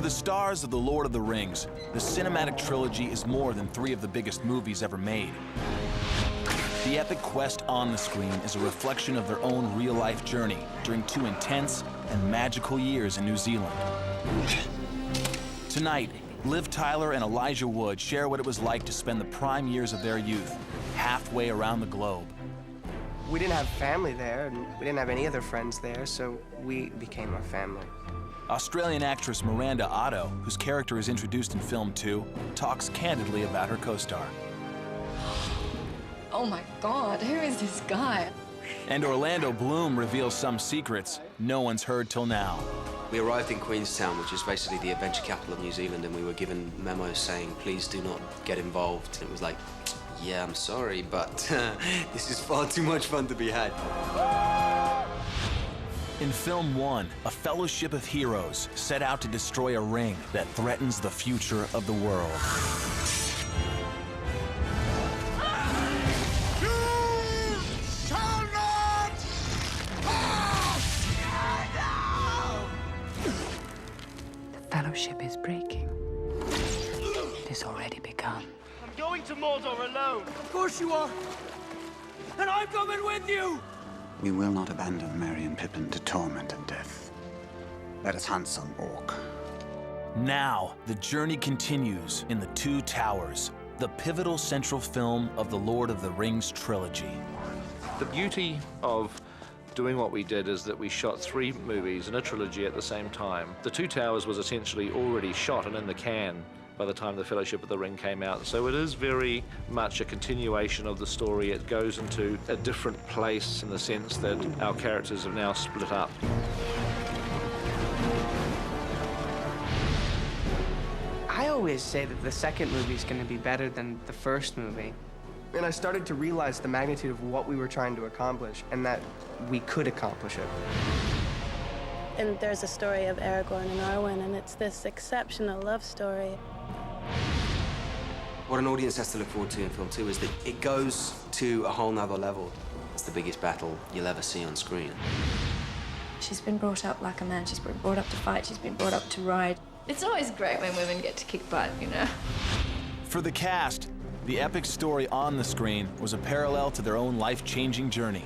For the stars of The Lord of the Rings, the cinematic trilogy is more than 3 of the biggest movies ever made. The epic quest on the screen is a reflection of their own real-life journey during 2 intense and magical years in New Zealand. Tonight, Liv Tyler and Elijah Wood share what it was like to spend the prime years of their youth halfway around the globe. We didn't have family there, and we didn't have any other friends there, so we became a family. Australian actress Miranda Otto, whose character is introduced in film 2, talks candidly about her co-star. Oh my God, who is this guy? And Orlando Bloom reveals some secrets no one's heard till now. We arrived in Queenstown, which is basically the adventure capital of New Zealand, and we were given memos saying, please do not get involved. And it was like, yeah, I'm sorry, but this is far too much fun to be had. In film 1, a fellowship of heroes set out to destroy a ring that threatens the future of the world. The fellowship is breaking. It has already begun. I'm going to Mordor alone. Of course you are. And I'm coming with you. We will not abandon Merry and Pippin to torment and death. Let us hunt some orc. Now, the journey continues in The Two Towers, the pivotal central film of the Lord of the Rings trilogy. The beauty of doing what we did is that we shot 3 movies in a trilogy at the same time. The Two Towers was essentially already shot and in the can by the time the Fellowship of the Ring came out. So it is very much a continuation of the story. It goes into a different place in the sense that our characters have now split up. I always say that the second movie is going to be better than the first movie. And I started to realize the magnitude of what we were trying to accomplish and that we could accomplish it. And there's a story of Aragorn and Arwen, and it's this exceptional love story. What an audience has to look forward to in film 2 is that it goes to a whole nother level. It's the biggest battle you'll ever see on screen. She's been brought up like a man. She's been brought up to fight. She's been brought up to ride. It's always great when women get to kick butt, you know? For the cast, the epic story on the screen was a parallel to their own life-changing journey.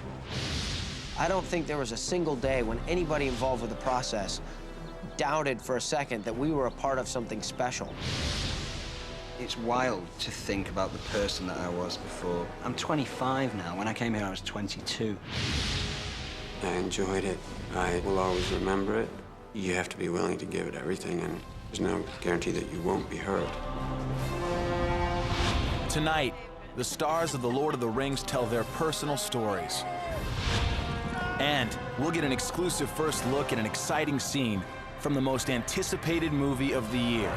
I don't think there was a single day when anybody involved with the process doubted for a second that we were a part of something special. It's wild to think about the person that I was before. I'm 25 now. When I came here, I was 22. I enjoyed it. I will always remember it. You have to be willing to give it everything, and there's no guarantee that you won't be hurt. Tonight, the stars of The Lord of the Rings tell their personal stories. And we'll get an exclusive first look at an exciting scene from the most anticipated movie of the year.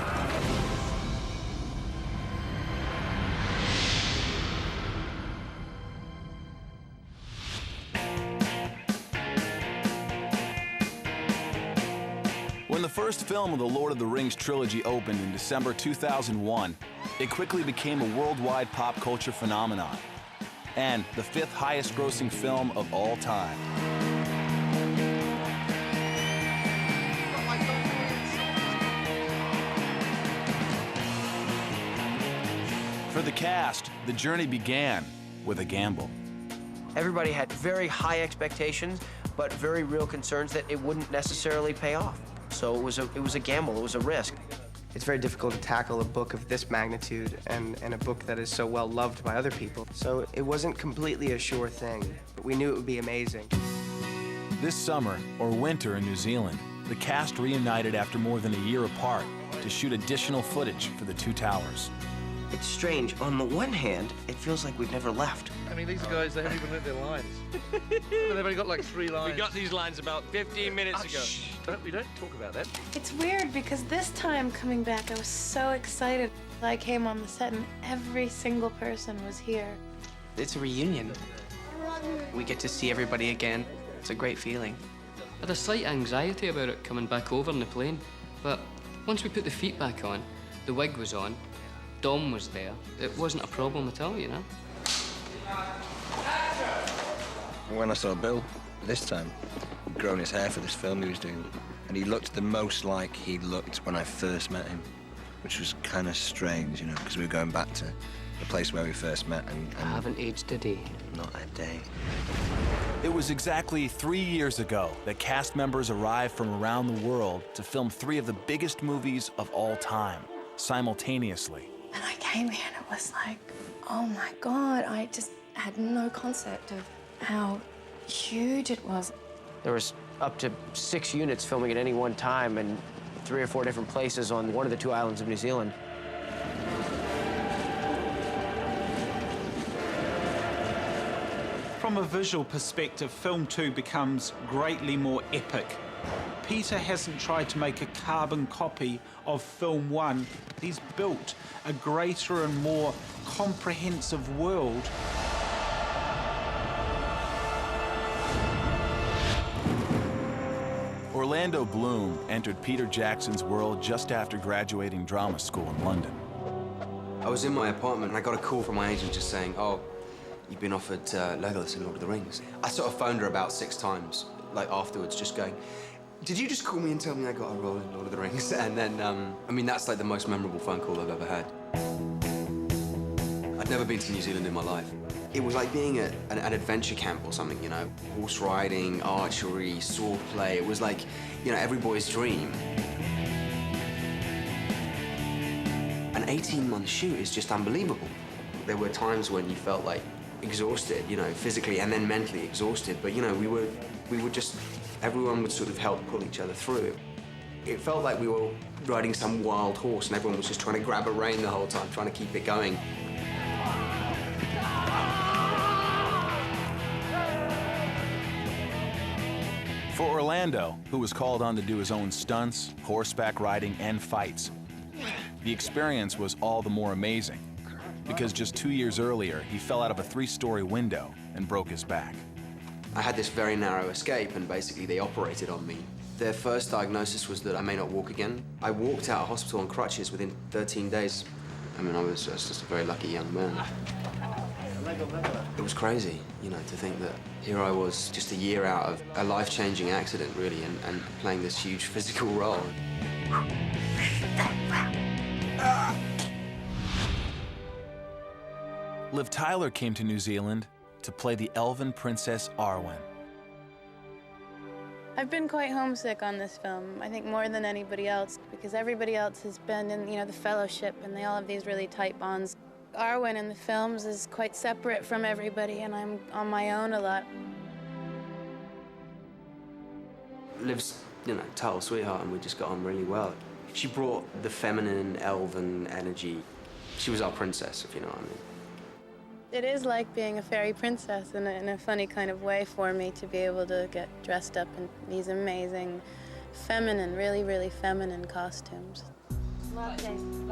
When the first film of the Lord of the Rings trilogy opened in December 2001, it quickly became a worldwide pop culture phenomenon and the 5th highest grossing film of all time. For the cast, the journey began with a gamble. Everybody had very high expectations, but very real concerns that it wouldn't necessarily pay off. So it was a gamble, it was a risk. It's very difficult to tackle a book of this magnitude and a book that is so well loved by other people. So it wasn't completely a sure thing, but we knew it would be amazing. This summer, or winter in New Zealand, the cast reunited after more than a year apart to shoot additional footage for The Two Towers. It's strange. On the one hand, it feels like we've never left. I mean, these guys, they haven't even learned their lines. They've only got like 3 lines. We got these lines about 15 minutes ago. We don't talk about that. It's weird because this time coming back, I was so excited. I came on the set and every single person was here. It's a reunion. We get to see everybody again. It's a great feeling. I had a slight anxiety about it coming back over in the plane, but once we put the feet back on, the wig was on, Dom was there, it wasn't a problem at all, you know? When I saw Bill this time, grown his hair for this film he was doing. And he looked the most like he looked when I first met him, which was kind of strange, you know, because we were going back to the place where we first met and I haven't aged a day. Not a day. It was exactly 3 years ago that cast members arrived from around the world to film 3 of the biggest movies of all time, simultaneously. And I came here and it was like, oh my God, I just had no concept of how huge it was. There was up to 6 units filming at any one time and 3 or 4 different places on one of the 2 islands of New Zealand. From a visual perspective, film 2 becomes greatly more epic. Peter hasn't tried to make a carbon copy of film 1. He's built a greater and more comprehensive world. Orlando Bloom entered Peter Jackson's world just after graduating drama school in London. I was in my apartment and I got a call from my agent just saying, oh, you've been offered Legolas in Lord of the Rings. I sort of phoned her about 6 times, like afterwards, just going, did you just call me and tell me I got a role in Lord of the Rings? And then, I mean, that's like the most memorable phone call I've ever had. I'd never been to New Zealand in my life. It was like being at an adventure camp or something, you know? Horse riding, archery, sword play. It was like, you know, every boy's dream. An 18-month shoot is just unbelievable. There were times when you felt like exhausted, you know, physically and then mentally exhausted. But, you know, we would just, everyone would sort of help pull each other through. It felt like we were riding some wild horse and everyone was just trying to grab a rein the whole time, trying to keep it going. For Orlando, who was called on to do his own stunts, horseback riding, and fights, the experience was all the more amazing, because just 2 years earlier, he fell out of a 3-story window and broke his back. I had this very narrow escape, and basically they operated on me. Their first diagnosis was that I may not walk again. I walked out of hospital on crutches within 13 days. I mean, I was just a very lucky young man. It was crazy, you know, to think that here I was just a year out of a life-changing accident, really, and playing this huge physical role. Liv Tyler came to New Zealand to play the elven princess Arwen. I've been quite homesick on this film, I think more than anybody else, because everybody else has been in, you know, the Fellowship, and they all have these really tight bonds. Arwen in the films is quite separate from everybody, and I'm on my own a lot. Liv's, you know, total sweetheart, and we just got on really well. She brought the feminine, elven energy. She was our princess, if you know what I mean. It is like being a fairy princess in a funny kind of way for me to be able to get dressed up in these amazing, feminine, really, really feminine costumes.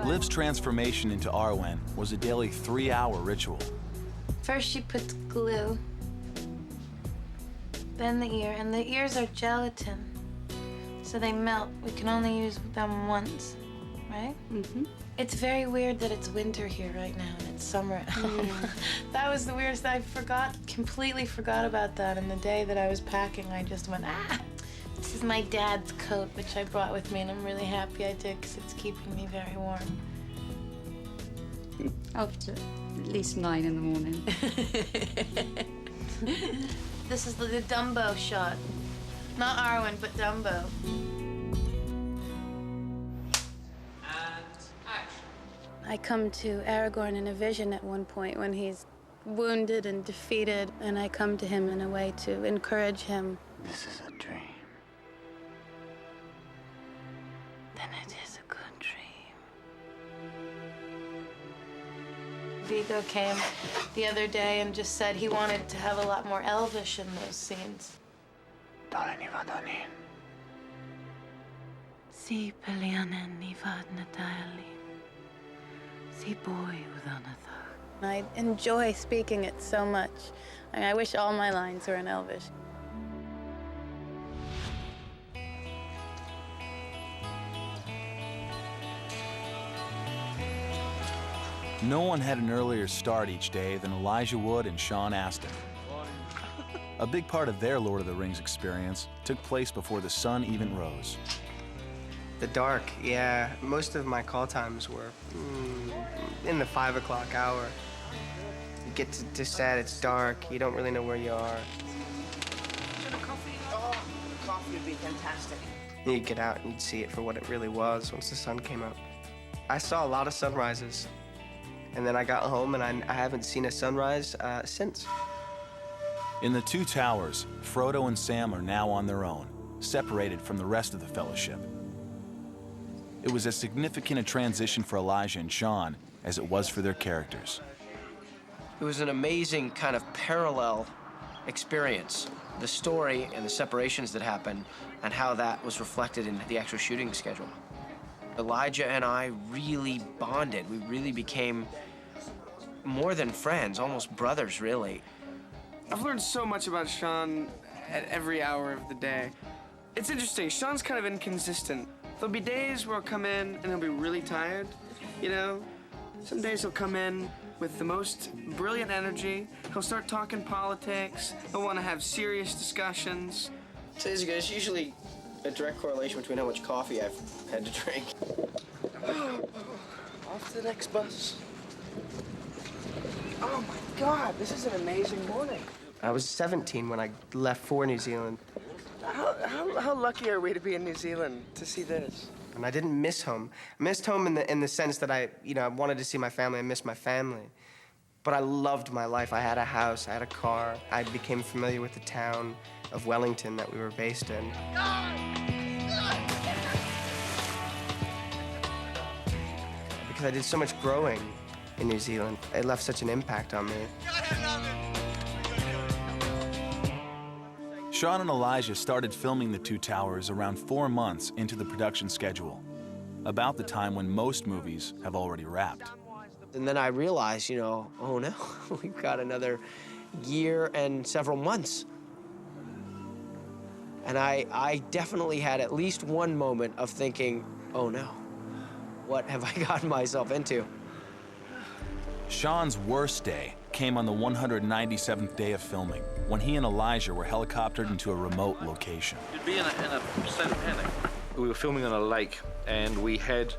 Liv's transformation into Arwen was a daily 3-hour ritual. First she puts glue, then the ear, and the ears are gelatin, so they melt. We can only use them once, right? Mm-hmm. It's very weird that it's winter here right now and it's summer at home. That was the weirdest. I completely forgot about that. And the day that I was packing, I just went, ah! This is my dad's coat, which I brought with me, and I'm really happy I did, because it's keeping me very warm. Up to at least 9 in the morning. This is the Dumbo shot. Not Arwen, but Dumbo. I come to Aragorn in a vision at one point when he's wounded and defeated, and I come to him in a way to encourage him. This is a dream. Then it is a good dream. Viggo came the other day and just said he wanted to have a lot more Elvish in those scenes. Si pelianen ni vadna diali. I enjoy speaking it so much. I mean, I wish all my lines were in Elvish. No one had an earlier start each day than Elijah Wood and Sean Astin. A big part of their Lord of the Rings experience took place before the sun even rose. The dark, yeah. Most of my call times were in the 5 o'clock hour. You get to set, it's dark, you don't really know where you are. Oh, coffee would be fantastic. You'd get out and you'd see it for what it really was once the sun came up. I saw a lot of sunrises, and then I got home and I haven't seen a sunrise since. In the Two Towers, Frodo and Sam are now on their own, separated from the rest of the Fellowship. It was as significant a transition for Elijah and Sean as it was for their characters. It was an amazing kind of parallel experience. The story and the separations that happened and how that was reflected in the actual shooting schedule. Elijah and I really bonded. We really became more than friends, almost brothers, really. I've learned so much about Sean at every hour of the day. It's interesting, Sean's kind of inconsistent. There'll be days where he'll come in and he'll be really tired, you know? Some days he'll come in with the most brilliant energy. He'll start talking politics. He'll want to have serious discussions. Today's good. It's usually a direct correlation between how much coffee I've had to drink. Off to the next bus. Oh my God, this is an amazing morning. I was 17 when I left for New Zealand. How lucky are we to be in New Zealand to see this? And I didn't miss home. I missed home in the sense that I wanted to see my family. I missed my family. But I loved my life. I had a house, I had a car. I became familiar with the town of Wellington that we were based in. Because I did so much growing in New Zealand. It left such an impact on me. Sean and Elijah started filming The Two Towers around 4 months into the production schedule, about the time when most movies have already wrapped. And then I realized, oh no, we've got another year and several months. And I definitely had at least one moment of thinking, oh no, what have I gotten myself into? Sean's worst day came on the 197th day of filming, when he and Elijah were helicoptered into a remote location. You'd be in a state of panic. We were filming on a lake, and we had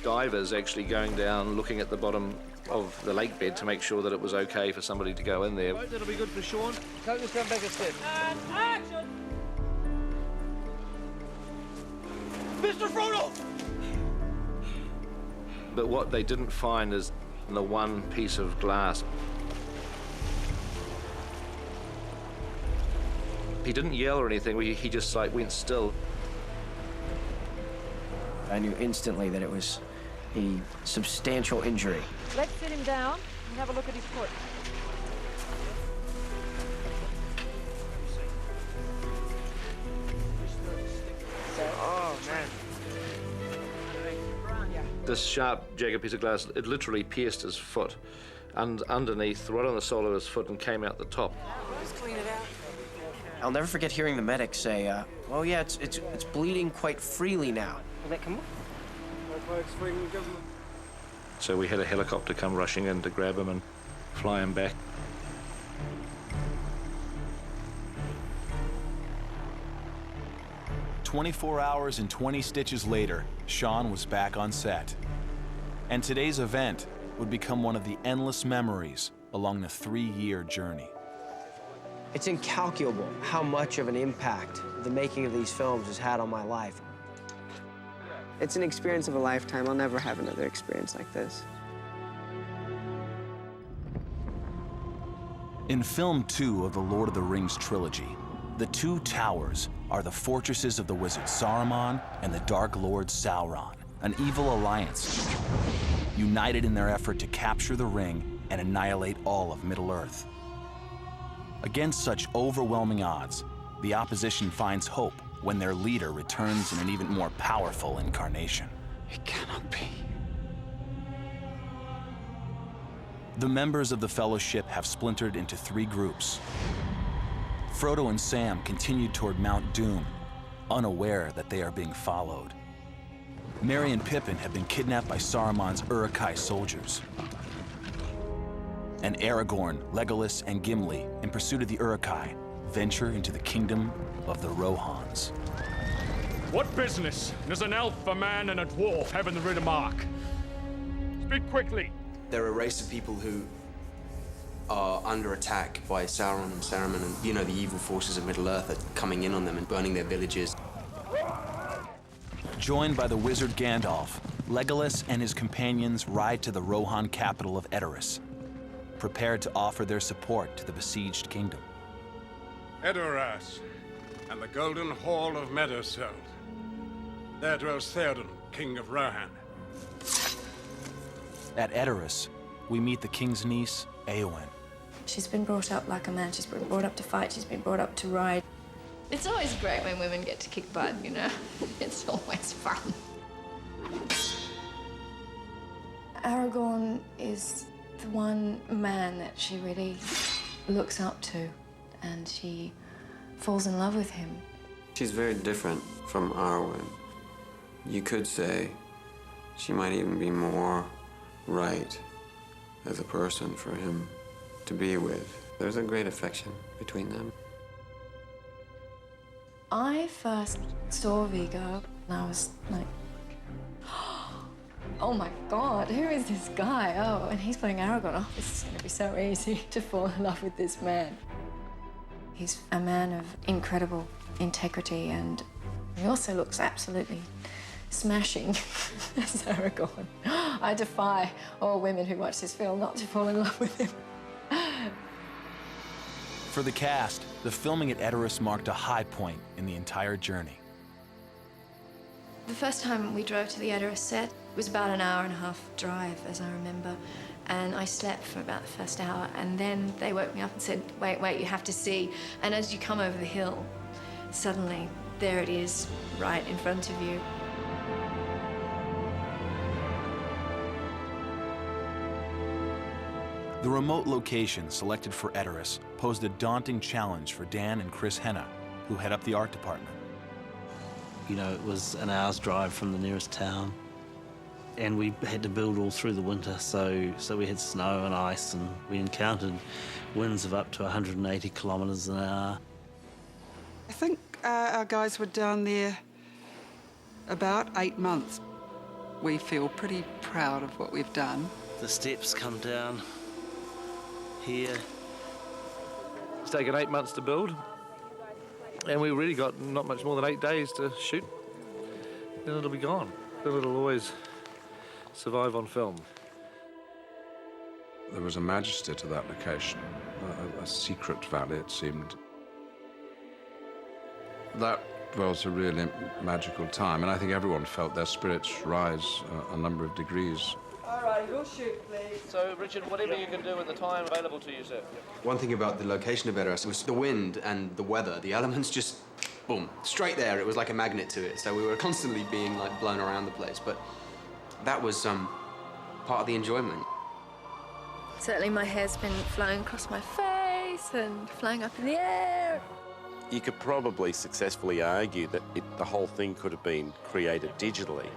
divers actually going down, looking at the bottom of the lake bed to make sure that it was okay for somebody to go in there. Right, that'll be good for Sean. Can't just stand back a step. And action! Mr. Frodo! But what they didn't find is the one piece of glass. He didn't yell or anything, he just went still. I knew instantly that it was a substantial injury. Let's sit him down and have a look at his foot. Oh, man. This sharp, jagged piece of glass, it literally pierced his foot, and underneath, right on the sole of his foot, and came out the top. Let's clean it out. I'll never forget hearing the medic say, well, yeah, it's bleeding quite freely now. Will that come off? So we had a helicopter come rushing in to grab him and fly him back. "24 hours and 20 stitches later, Sean was back on set. And today's event would become one of the endless memories along the 3-year journey. It's incalculable how much of an impact the making of these films has had on my life. It's an experience of a lifetime. I'll never have another experience like this. In film 2 of the Lord of the Rings trilogy, the Two Towers are the fortresses of the wizard Saruman and the Dark Lord Sauron, an evil alliance, united in their effort to capture the ring and annihilate all of Middle-earth. Against such overwhelming odds, the opposition finds hope when their leader returns in an even more powerful incarnation. It cannot be. The members of the Fellowship have splintered into 3 groups. Frodo and Sam continue toward Mount Doom, unaware that they are being followed. Merry and Pippin have been kidnapped by Saruman's Uruk-hai soldiers. And Aragorn, Legolas, and Gimli, in pursuit of the Uruk-hai, venture into the kingdom of the Rohans. What business does an elf, a man, and a dwarf have in the Ritter Mark? Speak quickly. They're a race of people who are under attack by Sauron and Saruman and, you know, the evil forces of Middle-earth are coming in on them and burning their villages. Joined by the wizard Gandalf, Legolas and his companions ride to the Rohan capital of Edoras, prepared to offer their support to the besieged kingdom. Edoras and the Golden Hall of Meadowseld. There dwells Theoden, king of Rohan. At Edoras, we meet the king's niece, Eowyn. She's been brought up like a man. She's been brought up to fight. She's been brought up to ride. It's always great when women get to kick butt, you know? It's always fun. Aragorn is the one man that she really looks up to, and she falls in love with him. She's very different from Arwen. You could say she might even be more right as a person for him to be with. There's a great affection between them. I first saw Viggo and I was like, oh my God, who is this guy? Oh, and he's playing Aragorn. Oh, this is going to be so easy to fall in love with this man. He's a man of incredible integrity, and he also looks absolutely smashing as Aragorn. I defy all women who watch this film not to fall in love with him. For the cast, the filming at Edoras marked a high point in the entire journey. The first time we drove to the Edoras set was about an hour-and-a-half drive, as I remember. And I slept for about the first hour, and then they woke me up and said, wait, you have to see. And as you come over the hill, suddenly there it is, right in front of you. The remote location selected for Edoras posed a daunting challenge for Dan and Chris Henna, who head up the art department. You know, it was an hour's drive from the nearest town, and we had to build all through the winter, so we had snow and ice, and we encountered winds of up to 180 kilometres an hour. I think our guys were down there about 8 months. We feel pretty proud of what we've done. The steps come down here. It's taken 8 months to build, and we really got not much more than 8 days to shoot. Then it'll be gone. Then it'll always survive on film. There was a majesty to that location, a secret valley, it seemed. That was a really magical time, and I think everyone felt their spirits rise a number of degrees. All right, go shoot, please. So, Richard, whatever you can do with the time available to you, sir. One thing about the location of Edoras was the wind and the weather. The elements just, boom, straight there. It was like a magnet to it. So we were constantly being like blown around the place. But that was part of the enjoyment. Certainly my hair's been flying across my face and flying up in the air. You could probably successfully argue that the whole thing could have been created digitally.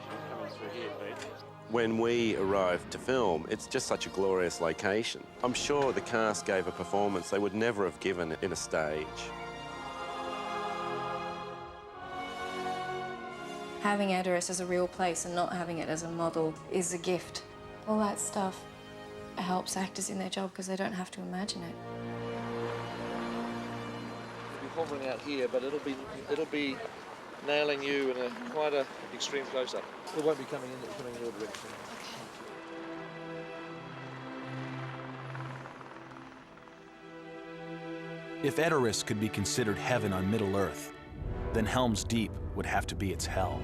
When we arrived to film, it's just such a glorious location. I'm sure the cast gave a performance they would never have given in a stage. Having Edoras as a real place and not having it as a model is a gift. All that stuff helps actors in their job because they don't have to imagine it. We'll be hovering out here, but it'll be nailing you in quite a extreme close-up. It won't be coming in, it's coming in your direction. If Edoras could be considered heaven on Middle-earth, then Helm's Deep would have to be its hell.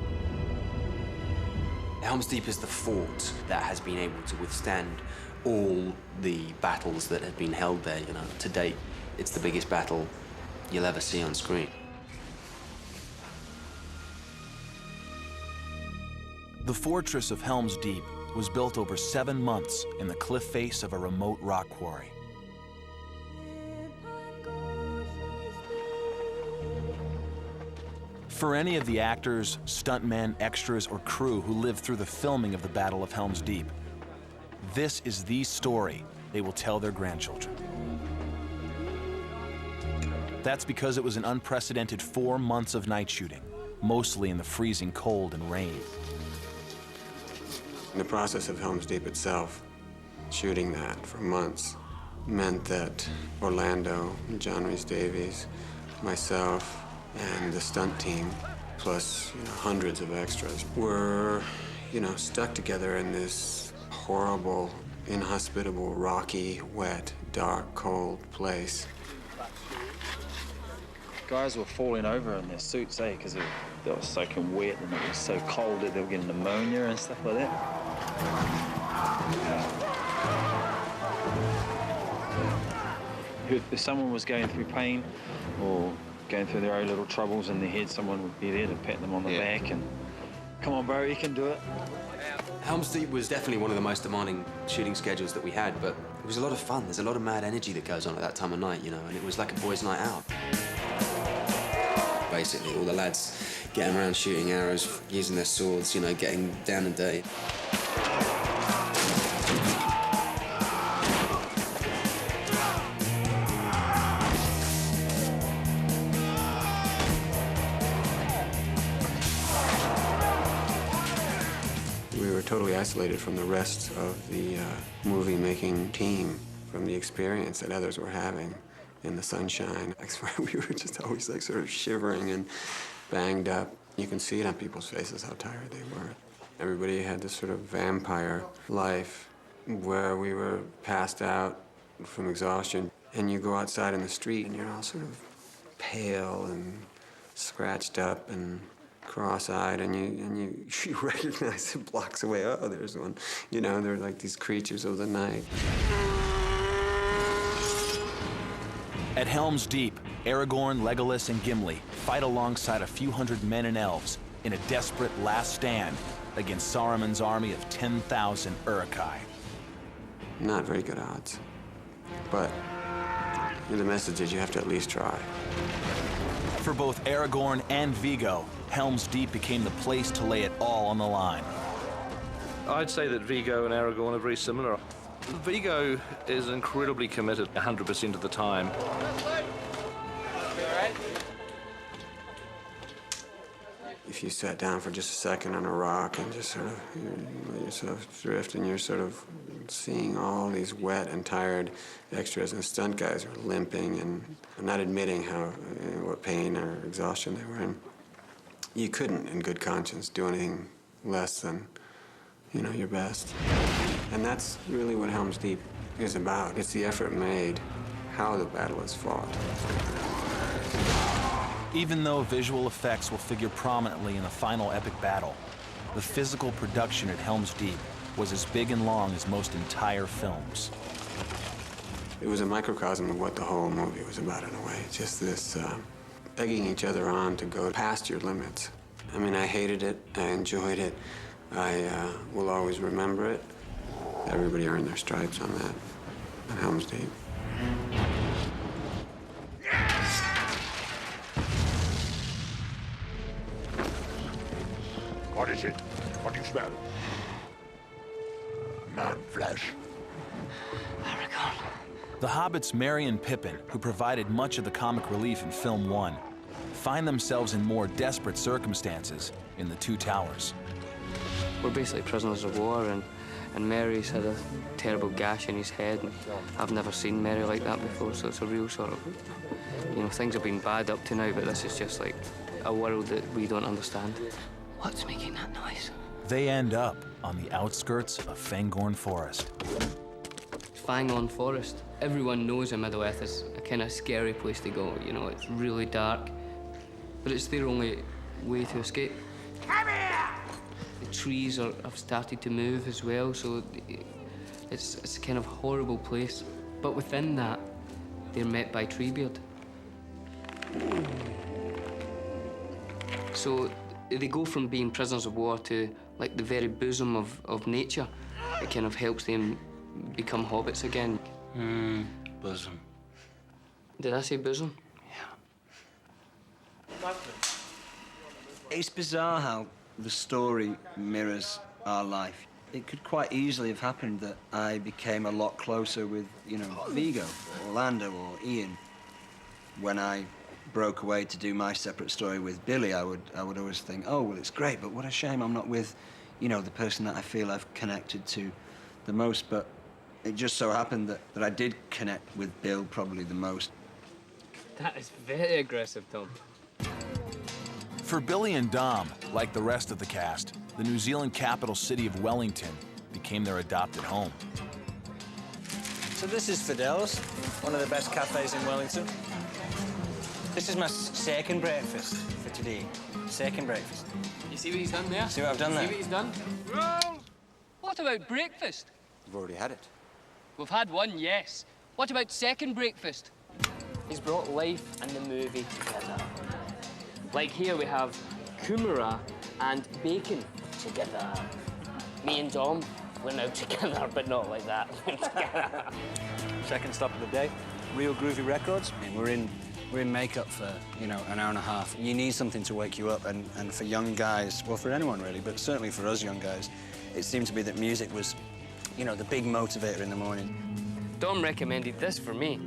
Helm's Deep is the fort that has been able to withstand all the battles that have been held there, you know. To date, it's the biggest battle you'll ever see on screen. The fortress of Helm's Deep was built over 7 months in the cliff face of a remote rock quarry. For any of the actors, stuntmen, extras, or crew who lived through the filming of the Battle of Helm's Deep, this is the story they will tell their grandchildren. That's because it was an unprecedented 4 months of night shooting, mostly in the freezing cold and rain. The process of Helm's Deep itself, shooting that for months, meant that Orlando, John Rhys Davies, myself, and the stunt team, plus hundreds of extras, were, stuck together in this horrible, inhospitable, rocky, wet, dark, cold place. Guys were falling over in their suits, because they were soaking wet and it was so cold that they were getting pneumonia and stuff like that. If someone was going through pain or going through their own little troubles in their head, someone would be there to pat them on the back and, come on, bro, you can do it. Helm's Deep was definitely one of the most demanding shooting schedules that we had, but it was a lot of fun. There's a lot of mad energy that goes on at that time of night, and it was like a boys' night out. Basically, all the lads getting around shooting arrows, using their swords, getting down and dirty. We were totally isolated from the rest of the movie-making team, from the experience that others were having in the sunshine. I swear we were just always sort of shivering and banged up. You can see it on people's faces how tired they were. Everybody had this sort of vampire life where we were passed out from exhaustion. And you go outside in the street and you're all sort of pale and scratched up and cross-eyed, and you recognize it blocks away. Oh, there's one. They're like these creatures of the night. At Helm's Deep, Aragorn, Legolas, and Gimli fight alongside a few hundred men and elves in a desperate last stand against Saruman's army of 10,000 Uruk-hai. Not very good odds. But the message is you have to at least try. For both Aragorn and Viggo, Helm's Deep became the place to lay it all on the line. I'd say that Viggo and Aragorn are very similar. Viggo is incredibly committed 100% of the time. If you sat down for just a second on a rock and just sort of drift, and you're sort of seeing all these wet and tired extras, and stunt guys are limping and not admitting what pain or exhaustion they were in, you couldn't, in good conscience, do anything less than, your best. And that's really what Helm's Deep is about. It's the effort made, how the battle is fought. Even though visual effects will figure prominently in the final epic battle, the physical production at Helm's Deep was as big and long as most entire films. It was a microcosm of what the whole movie was about, in a way. Just this egging each other on to go past your limits. I mean, I hated it, I enjoyed it, I will always remember it. Everybody earned their stripes on that at Helm's Deep. What is it? What do you smell? Man flesh. The hobbits Merry and Pippin, who provided much of the comic relief in film 1, find themselves in more desperate circumstances in the Two Towers. We're basically prisoners of war, and Merry's had a terrible gash in his head. And I've never seen Merry like that before, so it's a real sort of, things have been bad up to now, but this is just like a world that we don't understand. What's making that noise? They end up on the outskirts of Fangorn Forest. Fangorn Forest. Everyone knows in Middle-earth is a kind of scary place to go. It's really dark, but it's their only way to escape. Come here! The trees have started to move as well, so it's a kind of horrible place. But within that, they're met by Treebeard. So they go from being prisoners of war to like the very bosom of nature. It kind of helps them become hobbits again. Bosom. Did I say bosom? It's bizarre how the story mirrors our life. It could quite easily have happened that I became a lot closer with, Viggo, or Orlando, or Ian. when I broke away to do my separate story with Billy, I would always think, oh, well, it's great, but what a shame I'm not with, you know, the person that I feel I've connected to the most. But it just so happened that I did connect with Bill probably the most. That is very aggressive, Tom. For Billy and Dom, like the rest of the cast, the New Zealand capital city of Wellington became their adopted home. So this is Fidel's, one of the best cafes in Wellington. This is my second breakfast for today. Second breakfast. You see what he's done there? See what I've done there? See what he's done? What about breakfast? You've already had it. We've had one, yes. What about second breakfast? He's brought life and the movie together. Like here we have kumara and bacon together. Me and Dom, we're now together, but not like that. Second stop of the day, Real Groovy Records. I mean, we're in makeup for, you know, an hour and a half. You need something to wake you up, and for young guys, well, for anyone really, but certainly for us young guys, it seemed to be that music was, you know, the big motivator in the morning. Dom recommended this for me.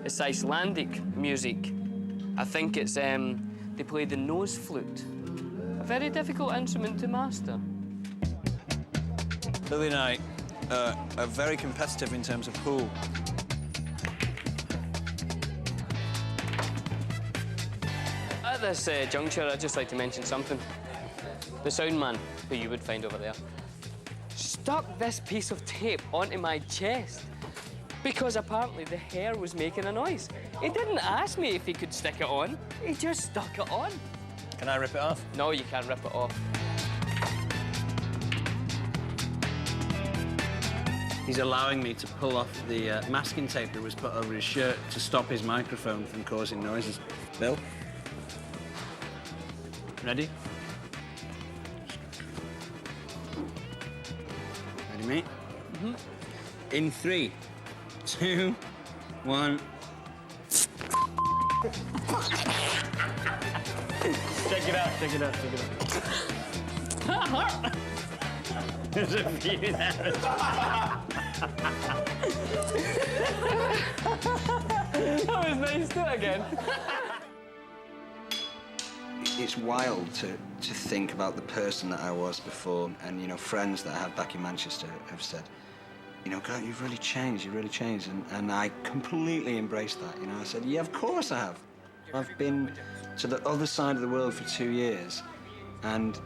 It's Icelandic music. I think it's, they play the nose flute. A very difficult instrument to master. Billy and I are very competitive in terms of pool. At this juncture, I'd just like to mention something. The sound man, who you would find over there, stuck this piece of tape onto my chest because apparently the hair was making a noise. He didn't ask me if he could stick it on. He just stuck it on. Can I rip it off? No, you can't rip it off. He's allowing me to pull off the masking tape that was put over his shirt to stop his microphone from causing noises. Bill? Ready? Ready, mate? Mm-hmm. In 3, 2, 1. Check it out, check it out, check it out. There's a few there. That was nice, do it again. It's wild to think about the person that I was before, and, you know, friends that I have back in Manchester have said, you know, God, you've really changed, and I completely embraced that, you know. I said, yeah, of course I have. I've been to the other side of the world for 2 years, and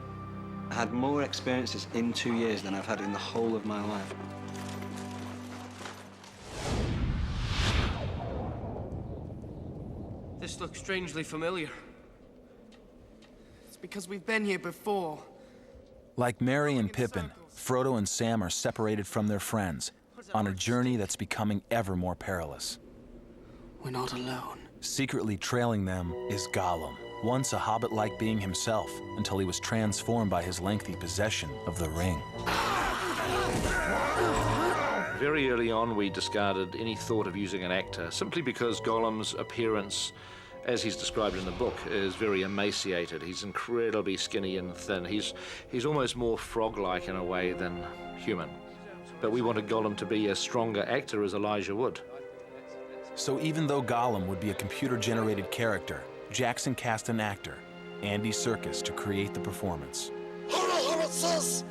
I had more experiences in 2 years than I've had in the whole of my life. This looks strangely familiar. It's because we've been here before. Like Merry and Pippin, Frodo and Sam are separated from their friends on a journey that's becoming ever more perilous. We're not alone. Secretly trailing them is Gollum, once a hobbit-like being himself, until he was transformed by his lengthy possession of the ring. Very early on, we discarded any thought of using an actor, simply because Gollum's appearance, as he's described in the book, is very emaciated. He's incredibly skinny and thin. He's almost more frog-like in a way than human. But we wanted Gollum to be a stronger actor as Elijah Wood. So even though Gollum would be a computer-generated character, Jackson cast an actor, Andy Serkis, to create the performance. Here it says,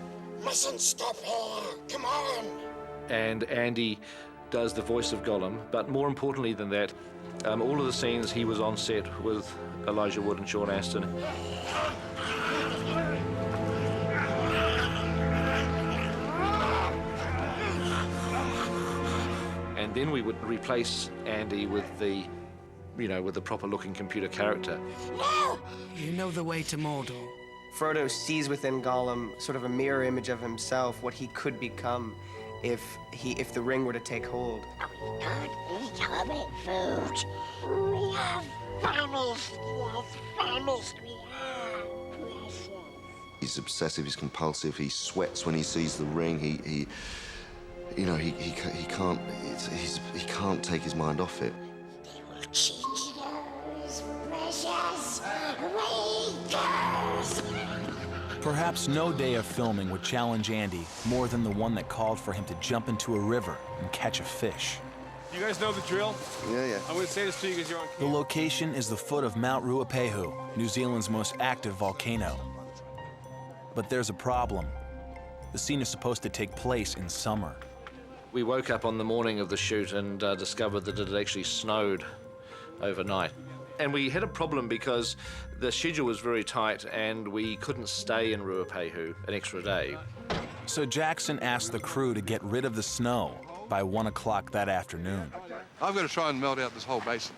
mustn't stop here, come on. And Andy does the voice of Gollum, but more importantly than that, all of the scenes he was on set with Elijah Wood and Sean Astin. And then we would replace Andy with the, you know, with the proper-looking computer character. No! You know the way to Mordor. Frodo sees within Gollum sort of a mirror image of himself, what he could become if the ring were to take hold. We can't become it, food. We have vanished. We have. He's obsessive, he's compulsive, he sweats when he sees the ring, he can't take his mind off it. They will cheat those precious wakers. Perhaps no day of filming would challenge Andy more than the one that called for him to jump into a river and catch a fish. You guys know the drill? Yeah. I'm going to say this to you because you're on The location is the foot of Mount Ruapehu, New Zealand's most active volcano. But there's a problem. The scene is supposed to take place in summer. We woke up on the morning of the shoot and discovered that it had actually snowed overnight. And we had a problem because the schedule was very tight and we couldn't stay in Ruapehu an extra day. So Jackson asked the crew to get rid of the snow by 1 o'clock that afternoon. I've got to try and melt out this whole basin.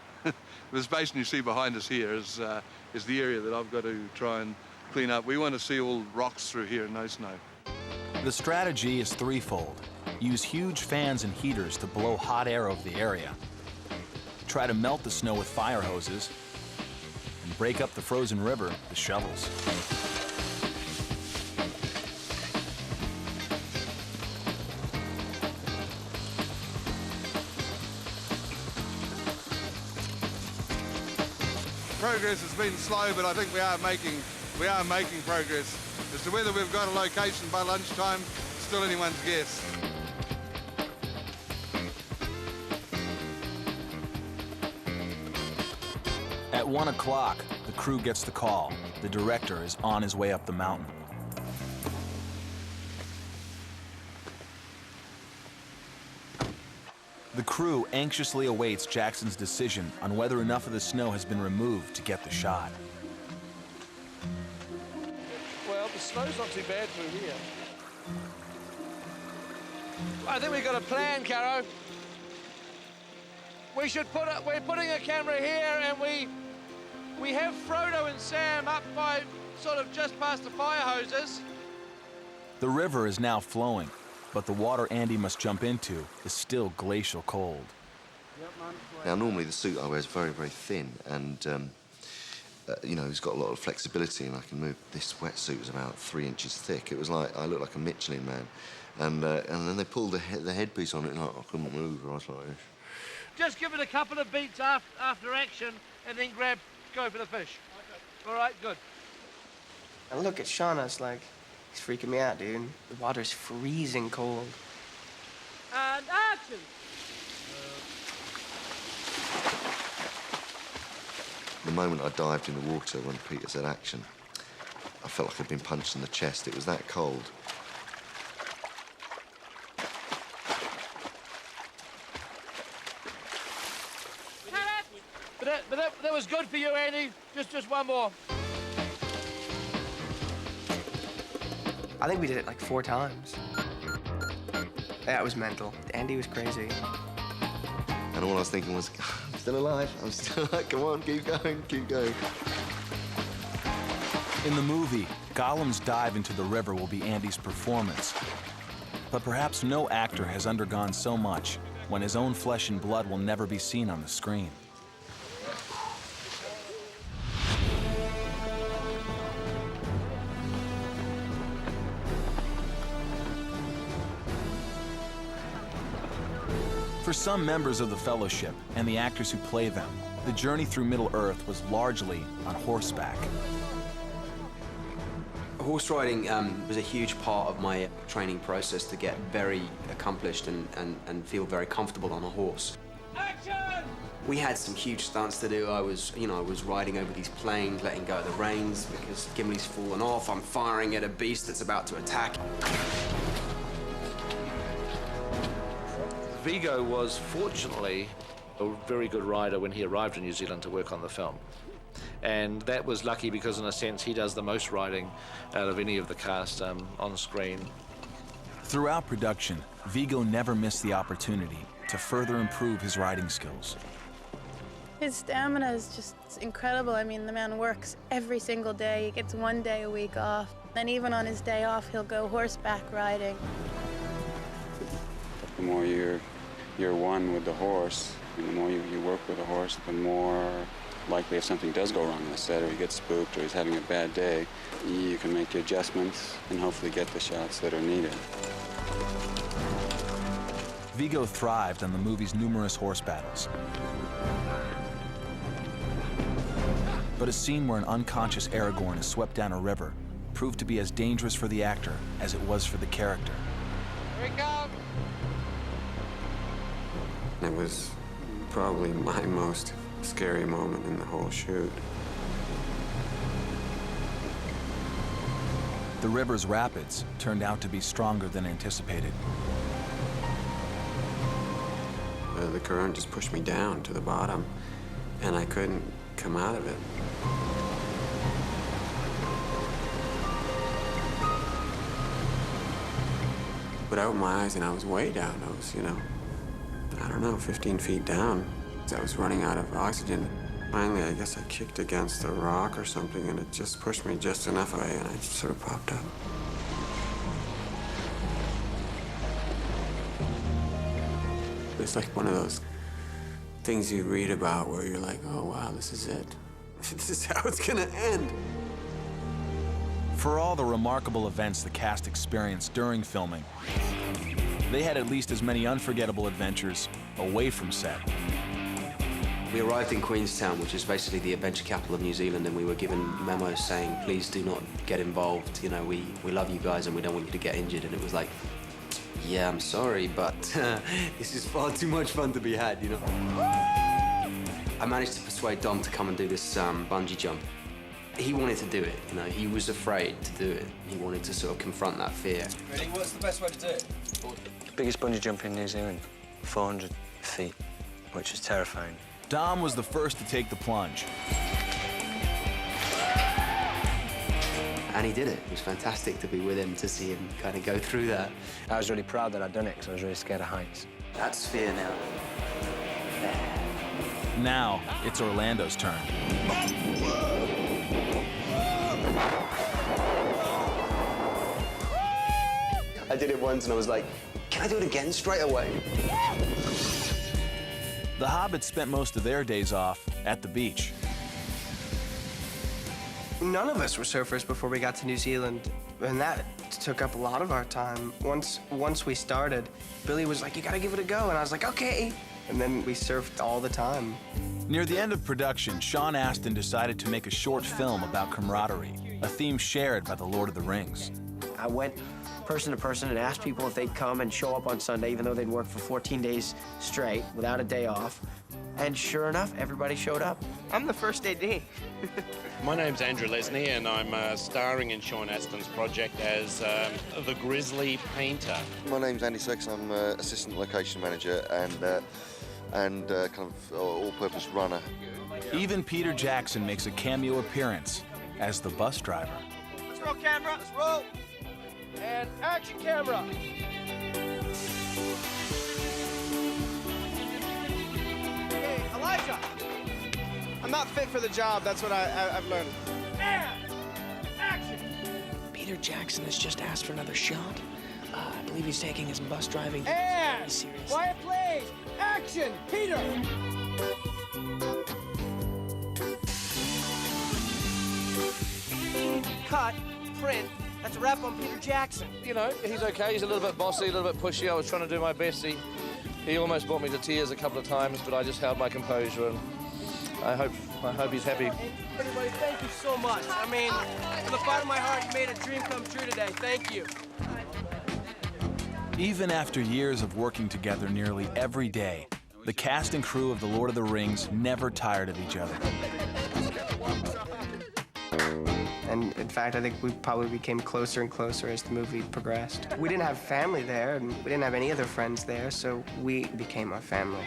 This basin you see behind us here is the area that I've got to try and clean up. We want to see all rocks through here and no snow. The strategy is threefold. Use huge fans and heaters to blow hot air over the area. Try to melt the snow with fire hoses. And break up the frozen river with shovels. Progress has been slow, but I think we are making progress. As to whether we've got a location by lunchtime, still anyone's guess. At 1 o'clock, the crew gets the call. The director is on his way up the mountain. The crew anxiously awaits Jackson's decision on whether enough of the snow has been removed to get the shot. Well, the snow's not too bad through here. I think we've got a plan, Caro. We're putting a camera here, and we have Frodo and Sam up by sort of just past the fire hoses. The river is now flowing, but the water Andy must jump into is still glacial cold. Now, normally the suit I wear is very, very thin, and you know, it's got a lot of flexibility, and I can move. This wetsuit was about 3 inches thick. It was like I looked like a Michelin man, and then they pulled the headpiece on it, and I couldn't move. I was like this. Just give it a couple of beats after action, and then go for the fish. Okay. All right, good. And look at Shauna's like, he's freaking me out, dude. The water's freezing cold. And action! The moment I dived in the water when Peter said action, I felt like I'd been punched in the chest. It was that cold. But that was good for you, Andy. Just one more. I think we did it like 4 times. That was mental. Andy was crazy. And all I was thinking was, I'm still alive. I'm still alive. Come on, keep going, keep going. In the movie, Gollum's dive into the river will be Andy's performance. But perhaps no actor has undergone so much when his own flesh and blood will never be seen on the screen. For some members of the Fellowship and the actors who play them, the journey through Middle-earth was largely on horseback. Horse riding was a huge part of my training process to get very accomplished and feel very comfortable on a horse. Action! We had some huge stunts to do. I was riding over these planes, letting go of the reins because Gimli's fallen off. I'm firing at a beast that's about to attack. Viggo was fortunately a very good rider when he arrived in New Zealand to work on the film. And that was lucky because, in a sense, he does the most riding out of any of the cast on screen. Throughout production, Viggo never missed the opportunity to further improve his riding skills. His stamina is just incredible. I mean, the man works every single day. He gets 1 day a week off. And even on his day off, he'll go horseback riding. The more you're one with the horse, and the more you work with the horse, the more likely if something does go wrong on the set, or he gets spooked, or he's having a bad day, you can make the adjustments and hopefully get the shots that are needed. Viggo thrived on the movie's numerous horse battles. But a scene where an unconscious Aragorn is swept down a river proved to be as dangerous for the actor as it was for the character. Here we come! It was probably my most scary moment in the whole shoot. The river's rapids turned out to be stronger than anticipated. The current just pushed me down to the bottom, and I couldn't come out of it. But I opened my eyes and I was way down. I was, I don't know, 15 feet down. I was running out of oxygen. Finally, I guess I kicked against a rock or something, and it just pushed me just enough away, and I just sort of popped up. It's like one of those things you read about where you're like, oh, wow, this is it. This is how it's gonna end. For all the remarkable events the cast experienced during filming, they had at least as many unforgettable adventures away from set. We arrived in Queenstown, which is basically the adventure capital of New Zealand, and we were given memos saying, please do not get involved. We love you guys and we don't want you to get injured. And it was like, yeah, I'm sorry, but this is far too much fun to be had, I managed to persuade Dom to come and do this bungee jump. He wanted to do it, he was afraid to do it. He wanted to sort of confront that fear. Ready? What's the best way to do it? The biggest bungee jump in New Zealand, 400 feet, which is terrifying. Dom was the first to take the plunge. And he did it. It was fantastic to be with him, to see him kind of go through that. I was really proud that I'd done it because I was really scared of heights. That's fear now. Now, it's Orlando's turn. I did it once and I was like, can I do it again straight away? The Hobbits spent most of their days off at the beach. None of us were surfers before we got to New Zealand, and that took up a lot of our time. Once we started, Billy was like, you gotta give it a go, and I was like, okay. And then we surfed all the time. Near the end of production, Sean Astin decided to make a short film about camaraderie, a theme shared by The Lord of the Rings. I went person to person and asked people if they'd come and show up on Sunday, even though they'd worked for 14 days straight without a day off. And sure enough, everybody showed up. I'm the first AD. My name's Andrew Lesney, and I'm starring in Sean Astin's project as the Grizzly Painter. My name's Andy Sex. I'm assistant location manager and kind of all-purpose runner. Even Peter Jackson makes a cameo appearance as the bus driver. Let's roll, camera. Let's roll. And action, camera. Hey, Elijah. I'm not fit for the job. That's what I've learned. And action. Peter Jackson has just asked for another shot. I believe he's taking his bus driving and very serious. Quiet, please. Action, Peter. Cut. Print. That's a wrap on Peter Jackson. He's okay. He's a little bit bossy, a little bit pushy. I was trying to do my best. He almost brought me to tears a couple of times, but I just held my composure, and I hope he's happy. Everybody, thank you so much. I mean, from the bottom of my heart, you made a dream come true today. Thank you. Even after years of working together nearly every day, the cast and crew of The Lord of the Rings never tired of each other. And in fact, I think we probably became closer and closer as the movie progressed. We didn't have family there, and we didn't have any other friends there, so we became our family.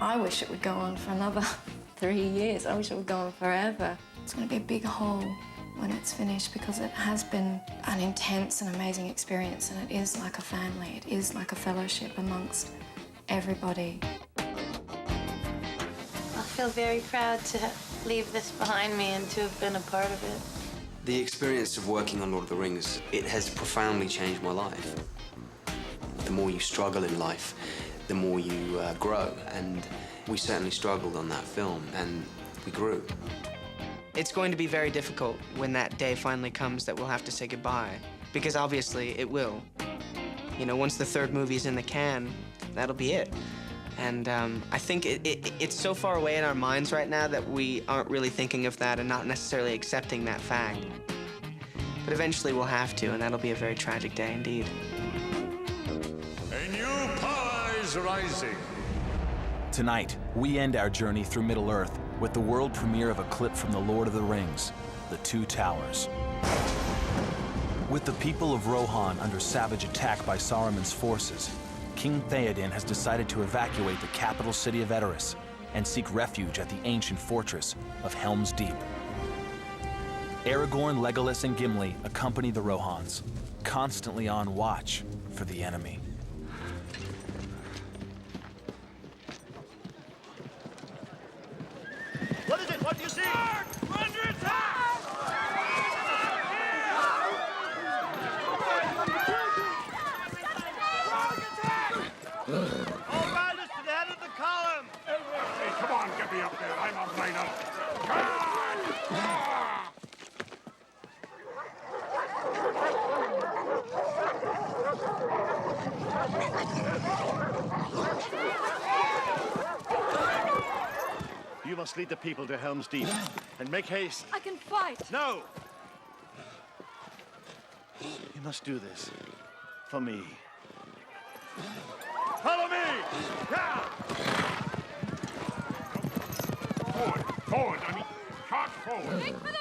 I wish it would go on for another 3 years. I wish it would go on forever. It's going to be a big hole when it's finished because it has been an intense and amazing experience, and it is like a family. It is like a fellowship amongst everybody. I feel very proud to leave this behind me and to have been a part of it. The experience of working on Lord of the Rings, it has profoundly changed my life. The more you struggle in life, the more you grow, and we certainly struggled on that film, and we grew. It's going to be very difficult when that day finally comes that we'll have to say goodbye, because obviously it will. Once the third movie's in the can, that'll be it. And I think it's so far away in our minds right now that we aren't really thinking of that and not necessarily accepting that fact. But eventually we'll have to, and that'll be a very tragic day indeed. A new power is rising. Tonight, we end our journey through Middle-earth with the world premiere of a clip from The Lord of the Rings, The Two Towers. With the people of Rohan under savage attack by Saruman's forces, King Theoden has decided to evacuate the capital city of Edoras and seek refuge at the ancient fortress of Helm's Deep. Aragorn, Legolas, and Gimli accompany the Rohans, constantly on watch for the enemy. What is it? What do you see? We're under attack! All riders to the head of the column! Hey, come on, get me up there. I'm a miner. You must lead the people to Helm's Deep and make haste. I can fight. No! You must do this for me. Follow me! Yeah! Forward, forward, I mean, charge forward. Make for the